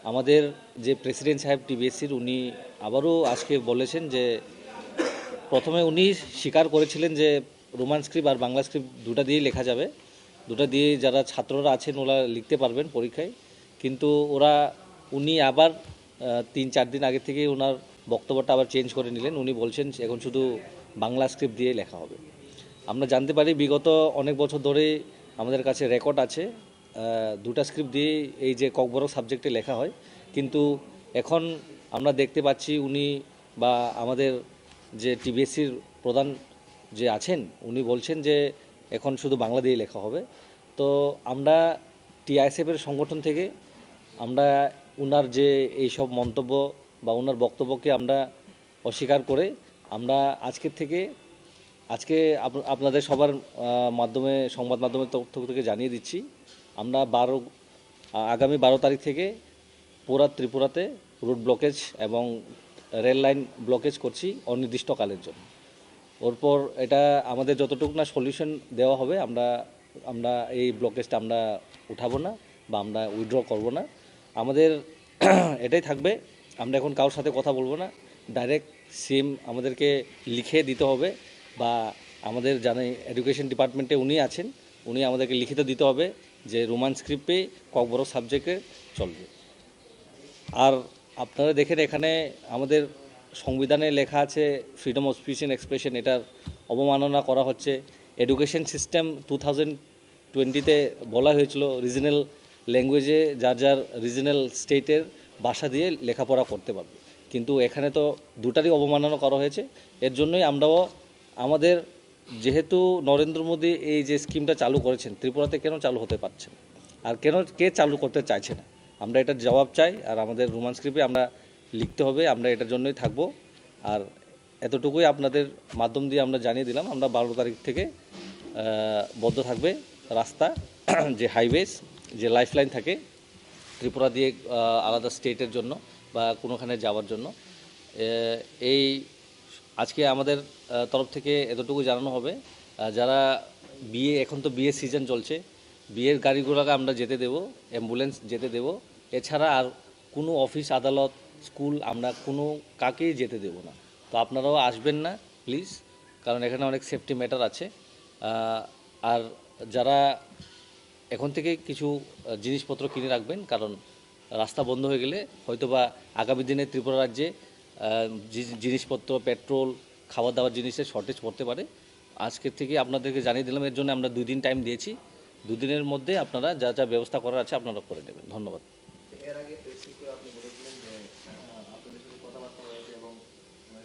আমাদের যে প্রেসিডেন্ট সাহেব টিবিএসসির উনি আবারও আজকে বলেছেন যে প্রথমে উনি স্বীকার করেছিলেন যে রোমান স্ক্রিপ্ট আর বাংলা স্ক্রিপ্ট দুটা দিয়েই লেখা যাবে, দুটা দিয়ে যারা ছাত্ররা আছেন ওরা লিখতে পারবেন পরীক্ষায়। কিন্তু উনি আবার 3-4 দিন আগে থেকে ওনার বক্তব্যটা আবার চেঞ্জ করে নিলেন। উনি বলছেন এখন শুধু বাংলা স্ক্রিপ্ট দিয়ে লেখা হবে। আমরা জানতে পারি বিগত অনেক বছর ধরে আমাদের কাছে রেকর্ড আছে দুটা স্ক্রিপ্ট দিয়ে এই যে ককবরক সাবজেক্টে লেখা হয়। কিন্তু এখন আমরা দেখতে পাচ্ছি উনি বা আমাদের যে টিবিএসসির প্রধান যে আছেন উনি বলছেন যে এখন শুধু বাংলা দিয়ে লেখা হবে। তো আমরা টিআইএসএফের সংগঠন থেকে আমরা ওনার যে এই সব মন্তব্য বা ওনার বক্তব্যকে আমরা অস্বীকার করে আমরা আজকে আপনাদের সবার মাধ্যমে সংবাদ মাধ্যমের তথ্য থেকে জানিয়ে দিচ্ছি আমরা আগামী 12 তারিখ থেকে পুরা ত্রিপুরাতে রুট ব্লকেজ এবং রেল লাইন ব্লকেজ করছি অনির্দিষ্টকালের জন্য। ওরপর এটা আমাদের যতটুকু না সলিউশন দেওয়া হবে আমরা এই ব্লকেজটা আমরা উঠাবো না বা আমরা উইথড্র করব না। আমাদের এটাই থাকবে, আমরা এখন কারোর সাথে কথা বলবো না, ডাইরেক্ট সিএম আমাদেরকে লিখে দিতে হবে বা আমাদের জানে এডুকেশন ডিপার্টমেন্টে উনি আছেন, উনি আমাদেরকে লিখিত দিতে হবে যে রোমান স্ক্রিপ্টে ককবরক সাবজেক্টে চলবে। আর আপনারা দেখেন এখানে আমাদের সংবিধানে লেখা আছে freedom of speech and expression, এটার অবমাননা করা হচ্ছে। এডুকেশন সিস্টেম 2020-তে বলা হয়েছিল রিজনাল ল্যাঙ্গুয়েজে যার রিজনাল স্টেটের ভাষা দিয়ে লেখাপড়া করতে পারবে, কিন্তু এখানে তো দুটারই অবমাননা করা হয়েছে। এর জন্যই আমরাও আমাদের যেহেতু নরেন্দ্র মোদী এই যে স্কিমটা চালু করেছেন ত্রিপুরাতে কেন চালু হতে পারছে না আর কে চালু করতে চাইছে না, আমরা এটার জবাব চাই। আর আমাদের রোমান স্ক্রিপ্টে আমরা লিখতে হবে, আমরা এটার জন্যই থাকব। আর এতটুকুই আপনাদের মাধ্যম দিয়ে আমরা জানিয়ে দিলাম আমরা 12 তারিখ থেকে বন্ধ থাকবে রাস্তা যে হাইওয়েজ যে লাইফলাইন থাকে ত্রিপুরা দিয়ে আলাদা স্টেটের জন্য বা কোনোখানে যাওয়ার জন্য। এই আজকে আমাদের তরফ থেকে এতটুকু জানানো হবে যারা এখন তো বিয়ের সিজন চলছে, বিয়ের গাড়িগুলোকে আমরা যেতে দেব, অ্যাম্বুলেন্স যেতে দেব, এছাড়া আর কোনো অফিস আদালত স্কুল আমরা কোনো কাকেই যেতে দেব না। তো আপনারাও আসবেন না প্লিজ, কারণ এখানে অনেক সেফটি ম্যাটার আছে। আর যারা এখন থেকে কিছু জিনিসপত্র কিনে রাখবেন, কারণ রাস্তা বন্ধ হয়ে গেলে হয়তোবা আগামী দিনে ত্রিপুরা রাজ্যে জিনিসপত্র পেট্রোল খাবার দাবার জিনিসের শর্টেজ পড়তে পারে। আজকের থেকে আপনাদেরকে জানিয়ে দিলাম, এর জন্য আমরা 2 দিন টাইম দিয়েছি। 2 দিনের মধ্যে আপনারা যা যা ব্যবস্থা করার আছে আপনারা করে নেবেন। ধন্যবাদ। এর আগে প্রেসিডেন্ট আপনি বলেছিলেন যে আপনাদের সাথে কথাবার্তা হয়েছে এবং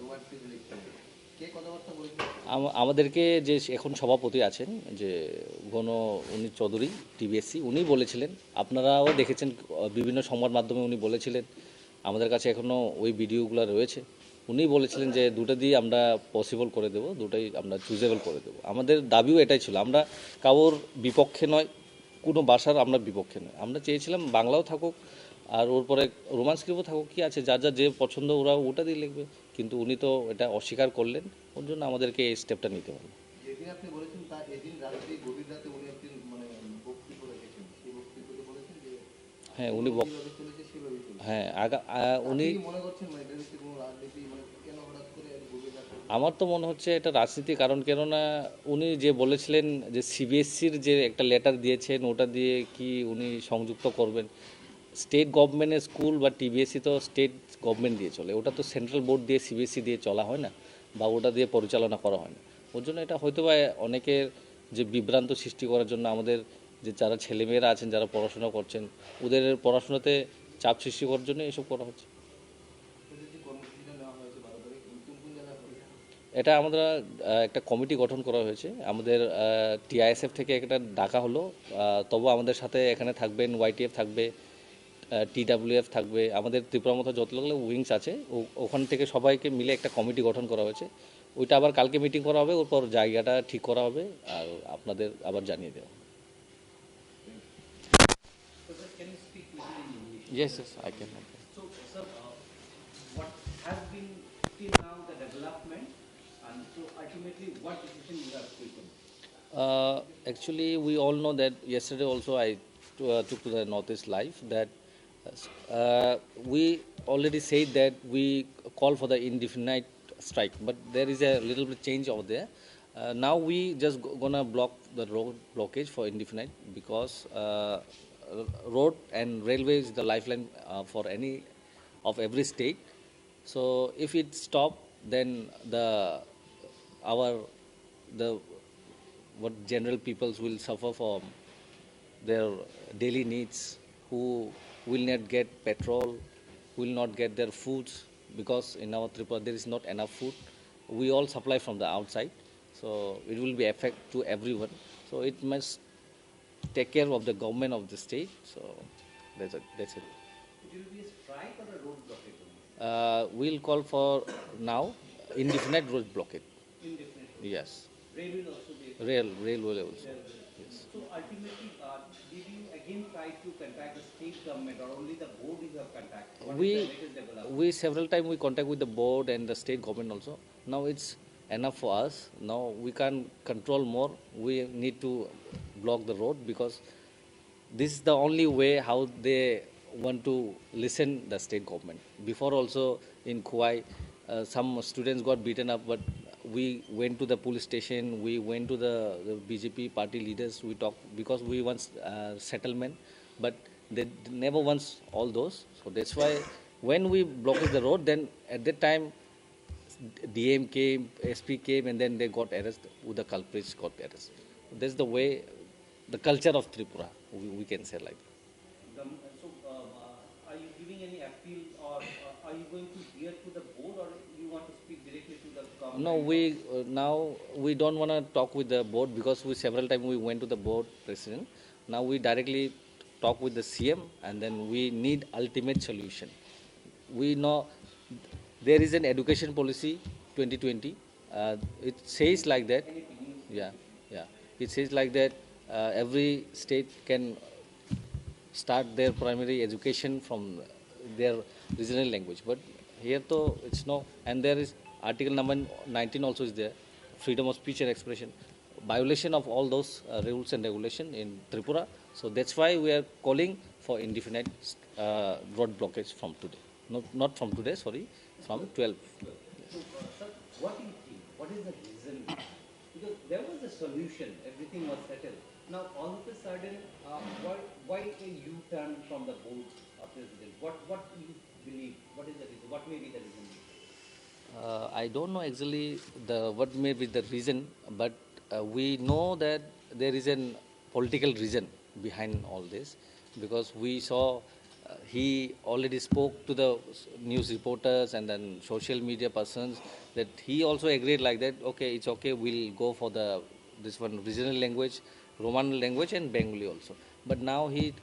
রোমান স্ক্রিপ্ট লিখতে হবে, কে কথাবার্তা বলেছিলেন? আমাদেরকে যে এখন সভাপতি আছেন যে উনি চৌধুরী টিবিএসসি, উনি বলেছিলেন, আপনারাও দেখেছেন বিভিন্ন সংবাদ মাধ্যমে উনি বলেছিলেন, আমাদের কাছে এখনও ওই ভিডিওগুলো রয়েছে। উনি বলেছিলেন যে দুটো দিয়ে আমরা পসিবল করে দেব, দুটাই আমরা চুজেবল করে দেব। আমাদের দাবিও এটাই ছিল, আমরা কারোর বিপক্ষে নয়, কোনো ভাষার আমরা বিপক্ষে নয়। আমরা চেয়েছিলাম বাংলাও থাকুক আর ওর পরে রোমান স্ক্রিপ্টও থাকুক, কী আছে, যার যে পছন্দ ওটা দিয়ে লিখবে। কিন্তু উনি তো এটা অস্বীকার করলেন, ওর জন্য আমাদেরকে এই স্টেপটা নিতে হবে। যেদিন আপনি বলেছেন তার এদিন রাত্রি গভীর রাতে উনি একদিন মানে বক্তব্য রেখেছেন, সেই বক্তব্যতে বলেছেন যে হ্যাঁ যেভাবে চলেছে সেভাবেই চলছে। হ্যাঁ উনি আপনি কি মনে করছেন মানে এটার ভিত্তিতে কোনো রাজনীতি, মানে কেন হঠাৎ করে গভীর রাতে? আমার তো মনে হচ্ছে এটা রাজনীতি, কারণ কেননা উনি যে বলেছিলেন যে সিবিএসসির যে একটা লেটার দিয়েছেন ওটা দিয়ে কি উনি সংযুক্ত করবেন। স্টেট গভর্নমেন্টের স্কুল বা টিবিএসসি তো স্টেট গভর্নমেন্ট দিয়ে চলে, ওটা তো সেন্ট্রাল বোর্ড দিয়ে সিবিএসসি দিয়ে চলা হয় না বা ওটা দিয়ে পরিচালনা করা হয় না। ওর জন্য এটা হয়তো বা অনেকের যে বিভ্রান্ত সৃষ্টি করার জন্য আমাদের যে যারা ছেলেমেয়েরা আছেন যারা পড়াশোনা করছেন ওদের পড়াশোনাতে চাপ সৃষ্টি করার জন্য এসব করা হচ্ছে। আপনাদের যে কর্মসূচিটা নেওয়া হয়েছে 12 তারিখ কোন কোন জায়গায় হবে? এটা আমরা একটা কমিটি গঠন করা হয়েছে, আমাদের টিআইএসএফ থেকে একটা ডাকা হলো। তবু আমাদের সাথে এখানে থাকবেন ওয়াইটিএফ থাকবে, টিডাব্লিউএফ থাকবে, আমাদের ত্রিপুরা মতো যতগুলো উইংস আছে ওখান থেকে সবাইকে মিলে একটা কমিটি গঠন করা হয়েছে। ওইটা আবার কালকে মিটিং করা হবে, ওরপর জায়গাটা ঠিক করা হবে আর আপনাদের আবার জানিয়ে দেওয়া। So, sir, can you speak little in English? Yes, I can. So, sir, what has been till now the development, and so ultimately what decision you have taken? Actually, we all know that yesterday also I took to the Northeast Live that We already said that we call for the indefinite strike, but there is a little bit change over there. Now we just gonna block the road blockage for indefinite because road and railway is the lifeline for any of every state. So if it stop, then our the what general peoples will suffer from their daily needs, who will not get petrol, will not get their foods because in our Tripura there is not enough food. We all supply from the outside, so it will be effect to everyone. So it must take care of the government of the state. So that's it. It will be a strike or a road blockade only? We'll call for now indefinite road blockade. Indefinitely. Yes, Rail will also be. railway also. Yes. So ultimately, did you again try to contact the state government or only the board you have contacted? What is the we latest development? we several times we contact with the board and the state government also. Now it's enough for us. Now we can't control more. We need to block the road because this is the only way how they want to listen the state government. Before also in Kuwai, some students got beaten up, but we went to the police station, we went to the BJP party leaders, we talked because we want settlement, but they never wants all those. So that's why when we blocked the road, then at that time DM came, SP came, and then they got arrested. Who the culprits got arrested. That's the way, the culture of Tripura. We can say like that. Are you giving any appeal or are you going to hear to the board or you want to speak directly to the government? No, we now we don't want to talk with the board because we several times we went to the board president. Now we directly talk with the CM, and then we need ultimate solution. We know there is an education policy 2020. It says like that. Yeah, yeah. It says like that. Every state can start their primary education from their regional language. But here though it's no, and there is article number 19 also is there, freedom of speech and expression, violation of all those rules and regulation in Tripura. So that's why we are calling for indefinite road blockage from today. Not from today, sorry, from 12. So, sir, what do you think? What is the reason? Because there was a solution, everything was settled. Now, all of a sudden, why a U-turn from the board of president? What do you believe? What is the reason? What may be the reason? I don't know exactly what may be the reason, but we know that there is a political reason behind all this, because we saw he already spoke to the news reporters and then social media persons that he also agreed like that. Okay, it's okay. We'll go for this one regional language, Roman language, and Bengali also. But now he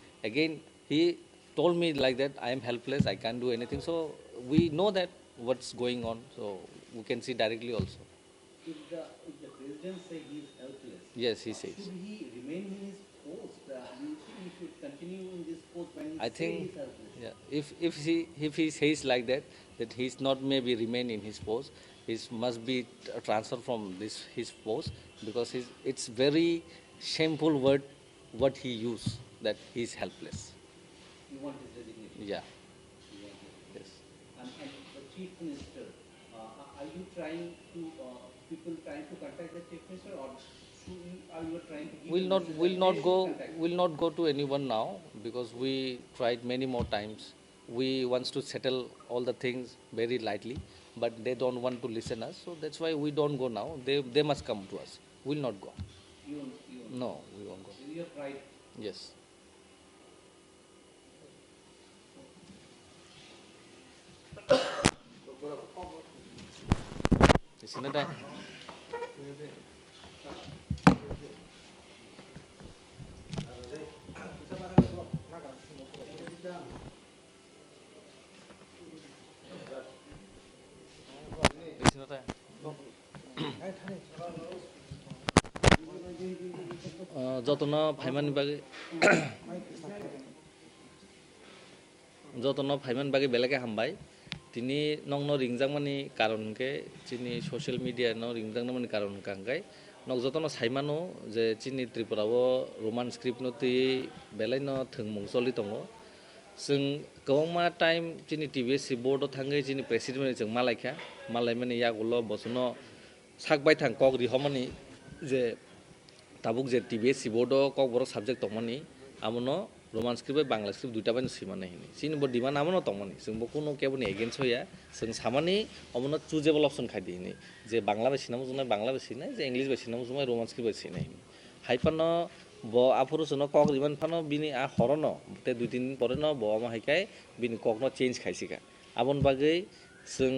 told me like that. I am helpless. I can't do anything. So we know that what's going on, so we can see directly also. If the president say he is helpless, Yes, he says. should he remain in his post? Do you think he should continue in this post when he I say think, he is helpless? yeah, if he says like that he's not maybe remain in his post, he must be transferred from his post, because it's very shameful word what he used, that he's helpless. You want his resignation? Yeah. You want it. Yes. And the chief minister, are you trying to, people trying to contact the chief minister or are you trying to give We'll a not message will that not they go should contact? will not go to anyone now, because we tried many more times. We wants to settle all the things very lightly, but they don't want to listen us. So that's why we don't go now. They must come to us. We'll not go. You No, we won't go. you have tried. Yes. Isn't it? Isn't it? যতন ফাইমান বাগে যতন ফাইমান বাগে বেলেগে হামবাय তিনি নংনো রিংজাংমানি কারণকে চিনি social media ন রিংজাংমানি কারণ কাंगाय नक जतन साइमानो जे चिनि त्रिपुराव रोमान स्क्रिप्ट नो ति बेलाय न थंमुं चलि दङ जों गोबां टाइम जोंनि टिबिएससि बर्डआव थाङो जोंनि प्रेसिडेन्ट जों मालायखा मालाय माने यागल' बसनो साकबाय थां कक रिहमानि जे ताबुक जे टिबिएससि बर्डआव कक बर' subject दंमानि आमनो Roman script Bangla script दुइटा बायनो सिमाने हिनि सिनिबो डिमान्ड आमनो दंमानि जोंबो कोनो केबोनि एगेन्स्ट होया जों सामानि अमनो चुजेबल अप्शन खायदि हिनि जे बांला बासिनामो जोंना बांला बासिनाय जे इंलिश बासिनामो जोंना रोमान स्क्रिप्ट बासिनाय हाइफानो ब आफुरु जोंनो कक रिमान फानो बिनि आ हरनो ते दुइ दिन परेनो ब आमा हाइकाय बिनि ककनो चेन्ज खायसिका आबन बागै जों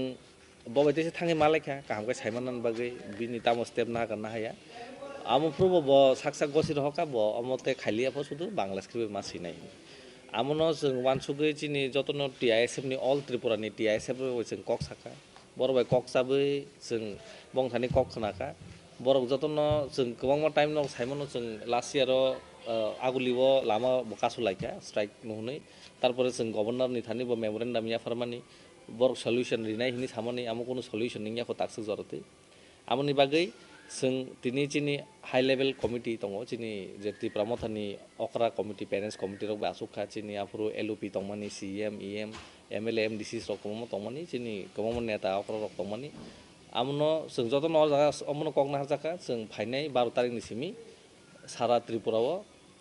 बबाइतेसे थाङै मालायखा काहामकाय साइमानन बागै बिनि तामो स्टेप ना हागोन ना हाया आमफ्रुबो ब साकसाक गसि रहका ब अमते खाइलिया फसुदु बांला स्क्रिप्ट मासिनाय आमनो जों वानसुगै चिनि जतनो टिआइएसएफ नि अल त्रिपुरानि टिआइएसएफ जों कक साका बरबाय कक साबै जों बंथानि कक खनाका बरक जतनो जों गोबां टाइम न साइमनो जों लास्ट इयारो आगुलिबो लामा बकासु लाइका स्ट्राइक नहुनै तारपरे जों गभर्नर नि थानि ब मेमोरेन्डाम या फरमानि बरक सल्युशन रिनाय हिनि सामानि आमो कोनो सल्युशन निया को ताकसु जरते आमनि बागै जों दिनै चिनि हाई लेभेल कमिटि दङ चिनि जे त्रिपुरा मथानि अकरा कमिटि पेरेन्ट्स कमिटि रक आसुखा चिनि आफुरु एलओपि दंमानि सीएम ईएम एमएलए एमडीसी रक दंमानि चिनि गोबां नेता अकरा रक दंमानि आमनो जों जतन अमनो कगना हाजाका जों फाइनाय 12 तारिखनि सिमि सारा त्रिपुराव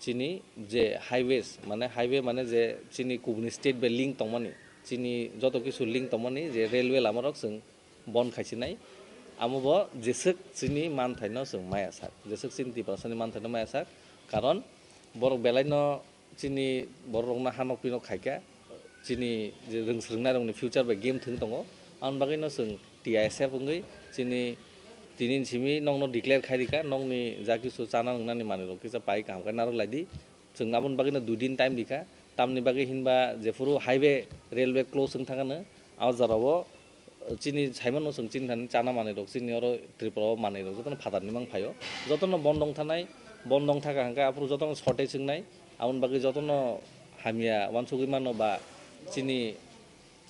चिनि जे हाईवेज माने हाईवे माने जे चिनि कुबनि स्टेट बे लिंक दंमानि चिनि जत किसु लिंक दंमानि जे रेलवे लामारक जों बन खायसिनाय आमुबो जेसक चिनि मान थाइनो जों माया साक जेसक चिनि तिब्रासनि मान थाइनो माया साक कारण बर बेलायनो चिनि बर रंना हानक पिनो खायका चिनि जे रोंस्रोंना रंनि फिउचार बे गेम थों दङ आन बागैनो जों टिआइएसएफ उंगै चिनि तिनिन सिमि नंनो डिक्लेयर खायरिका नंनि जा किसु जाना नंनानि माने रक किसा पाइ काम का नारो लाइदि जों नाबन बागैनो 2 दिन टाइम दिखा तामनि बागै हिनबा जेफुरु हाईवे रेलवे क्लोज जों थाङानो आजारावो चिनि साइमन जों चिनि थानि चाना माने रक चिनि अरो त्रिपुराव माने रक जतन फादारनि मां फायो जतन बन्दं थानाय बन्दं थाका हांका आफुरु जतन शर्टेज जोंनाय आउन बागै जतन हामिया वानसुगै मानो बा चिनि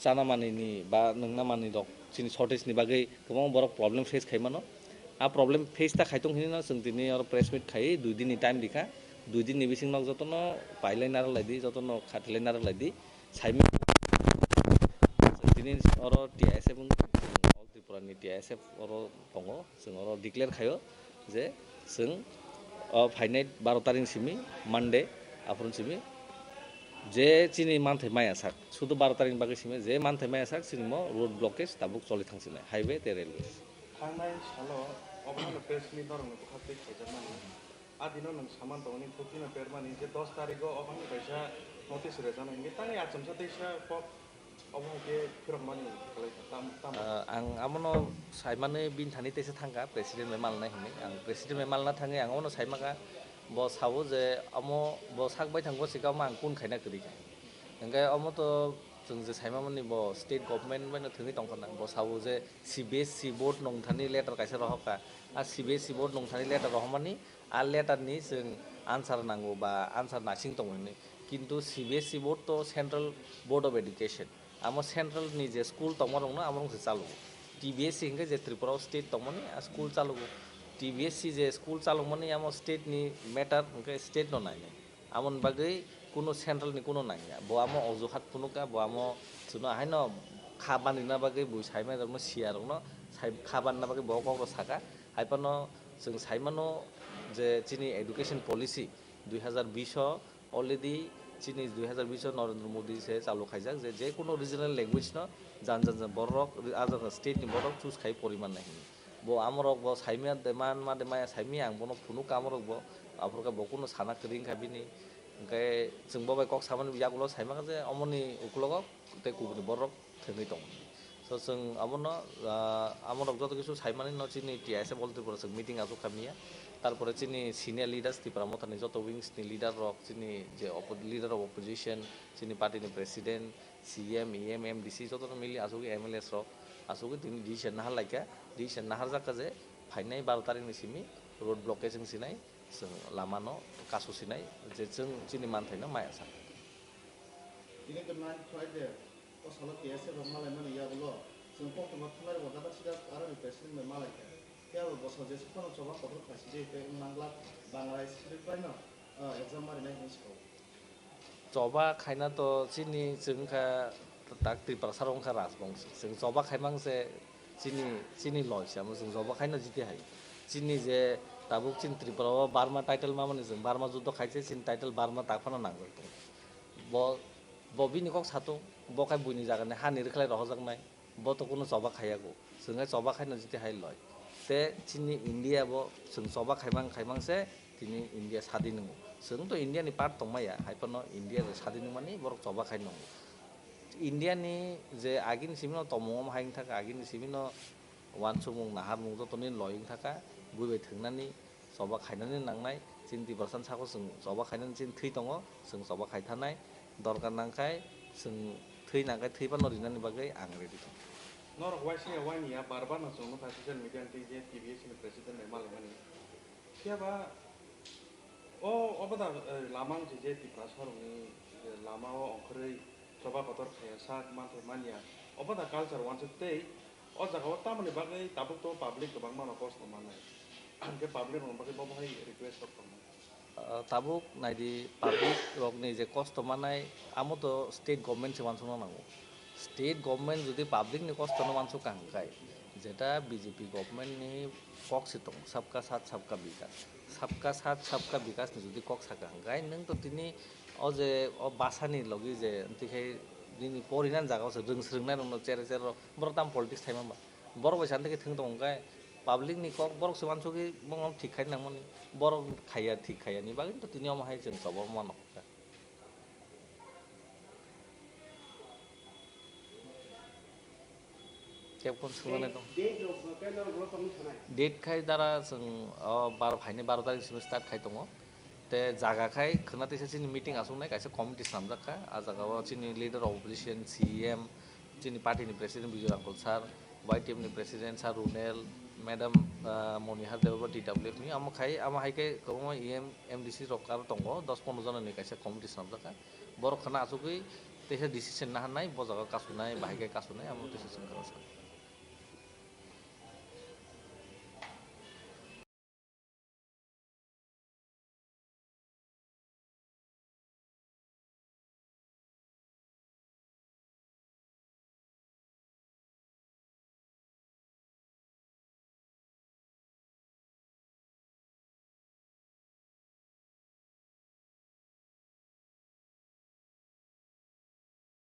चाना मानिनि बा नोंना मानि रक चिनि शर्टेजनि बागै गोबां बर प्रब्लेम फेस खायमानो आ प्रब्लेम फेस ता खायतों हिनि जों दिनै अरो प्रेस मिट खाय 2 दिननि टाइम दिखा 2 दिननि बिसिं नक जतन पाइलाय नार लाइदि जतन खाथिलाय नार लाइदि साइमि दिनै अरो टिआइएसएफ अल त्रिपुरानि टिआइएसएफ अरो दङ जों अरो डिक्लेयर खायो जे जों फाइनाय 12 तारिख सिमि मानडे आफुरन सिमि जे चिनि मानथाय माया साक सुदु 12 तारिख बागै सिमि जे मानथाय माया साक सिनिमो रोड ब्लकेज ताबुक चलि थांसिनाय हाईवे ते रेलवे थांनाय सालाव अबहानो प्रेसनि दरंनो बुखाबदै खायजामानि आदिनो नों सामान दंनि फुटिनो पेरमानि जे 10 तारिखआव अबहानो फैसा नोटिस रेजानायनि तानि आचमसा दैसा पप अबहाके फिरमानि खालाय ताम ताम आं आमनो साइमाने बिन थानि तेसे थांगा प्रेसिडेन्ट मे मालना हिनि आं प्रेसिडेन्ट मे मालना थाङै आं अनो साइमागा ब सावो जे अमो ब साकबाय थांगो सिगाव मा आं कुन खायना करिका ओंखाय अमो तो जों जे साइमामनि ब स्टेट गभर्नमेन्ट बायनो थङै दंखाना ब सावो जे सीबीएसई बोर्ड नंथानि लेटार कायसा रहका आ सीबीएसई बोर्ड नंथानि लेटार रहमानि आ लेटारनि जों आन्सार नांगौ बा आन्सार नासिं दंमोन किन्तु सीबीएसई बोर्ड तो central board of education Amo central नि जे स्कूल तमरंनो आमरंग से चालू टीबीएससी हिंगे जे त्रिपुरा स्टेट तमनि आ स्कूल चालू टीबीएससी जे स्कूल चालू मनि आमो स्टेट नि मैटर हिंगे स्टेट न नाय आमन बागै कुनो सेंट्रल नि कुनो नाय बो आमो अजुहात कुनुका बो आमो सुनो हायनो खाबानि ना बागै बुइ साइमा रंनो सियारंनो खाबानि ना बागै बको साका हाइपानो जों साइमानो जे चिनि एडुकेशन पॉलिसी 2020 अलरेडी चिनी 2020 नरेंद्र मोदी से चालू खायजाक जे कोनो रिजनल लैंग्वेज न जान बरक आजाद स्टेट नि बरक चूज खाय परिमान नहीं बो आमरक बो साइमिया देमान मा देमाया साइमिया आं बनो फुनु कामरक बो आफरका बकुनो साना करिं खाबिनि ओंखाय जों बबाय कक सामान बियागुलो साइमाका जे अमनि उकुलग ते कुबनि बरक थङै दं so जों अमनो आमरक जत किसु साइमानि न चिनि टिआइएसएफ बल त्रिपुरा जों मीटिंग आजु खामिया तारपरे चिनि सिनियर लीडर्स त्रिपुरा मथानि जत विंग्स नि लीडर रक चिनि जे leader of opposition Chini party नि प्रेसिडेंट सीएम ईएम एमडीसी जत मिली आसुगे एमएलएस रक आसुगे दिन डिसिजन नाहा लाइका डिसिजन नाहार जाका जे फाइनाय 12 तारिख नि सिमि रोड ब्लकेज जों सिनाय जों लामानो कासु सिनाय जे जों चिनि मानथायनो माया सा Ini kena try deh. Oh salah biasa bermalah mana ya bolo. Sengkok cuma tengah buat apa sih dah arah di presiden bermalah ya. Ya bos saja sekarang coba kotor kasih deh. Mangla Bangladesh script lain exam hari ini sekolah. जबा खायना तो चिनी जोंखा tak tripura sarong kha rasbong जों जबा खायमां जे चिनी लयसामो जों जबा खायना जिति हाय चिनी जे ताबुक चिन त्रिपुरा बारमा टाइटल मा माने जों बारमा जुद्ध खायसे चिन टाइटल बारमा ताफाना नांगो ब बबिनि कक सातो बखाय बुइनि जागाने हानि रखलाय रहजोंनाय ब तो कोनो जबा खायागो जोंहा जबा खायना जिति हाय लय ते चिनी इंडिया बो जों जबा खायमां से तिनि इंडिया सादि नंगो जों तो इंडिया नि पार्ट तंमाया हायपनो इंडिया जे सादि नंमानि बरक जबा खाय नंगो इंडिया नि जे आगिन सिमिनो तमंगम हायिं थाका आगिन सिमिनो वानसुमुं नाहार मुं जतनि लयिं थाका बुइबाय थंनानि जबा खायनानि नांनाय चिन 2% साखौ जों जबा खायनानि चिन थै दङ जों जबा खायथानाय दरकार नांखाय जों थै नांखाय थैबा नरिनानि बागै आं रेडि दं Nor waisi awani ya barba na sono ta social media anti je TBS ni president ne mal mani. Kia ba obada lamang je ti prasar ni lama o okhre soba pator khaya sak man the mania. Obada culture wants to stay o jaga o tamani bagai tabuk to public to bang mano cost manai. Anke public no bagai bobo hai request kortam. tabuk naidi public rokni je cost manai amo to state government se wansono nango state government যদি public নি কষ্ট no মানসো কাংকাই যেটা BJP government নি cock Sittong सबका साथ सबका विकास नि যদি কক সাকা হাঙ্গাই নং তো তিনি অ যে অ বাসানি লগি যে তিখাই দিনি পরিনান জাগাও रोंस्रोंनाय रंनो चेरे चेरे बरताम पॉलिटिक्स थाइमा बर बैसान থেকে থং দंगाय पाब्लिक नि কক बरक से मानसोगि बंगम ठीक खाय नांगमनि बरक खाया ठीक खाया नि बागै तो तिनि अमाहाय जों सब मानक केबकन सुनानै दं डेट खाय दारा जों 12 तारिखसिम स्टार्ट खाय दङ ते जागा खाय खोनातेसे चिनि मिटिं आसंनाय कायसे कमिटि सामजाखा आ जागाव चिनि लिडार अपोजिशन सीएम चिनि पार्टीनि प्रेसिडेंट विजय रांखल सार वाईटीएम नि प्रेसिडेंट सार रुनेल मैडम मनिहार देवबा डीडब्ल्यूएफ नि आमाहायके गोबां एमडीसी रकार दङ 10-15 जननि कायसे कमिटि सामजाखा बर खाना आसुगै तेसे डिसिजन ना हानाय बजागा कासुनाय बाहायके कासुनाय आमो डिसिजन खालामो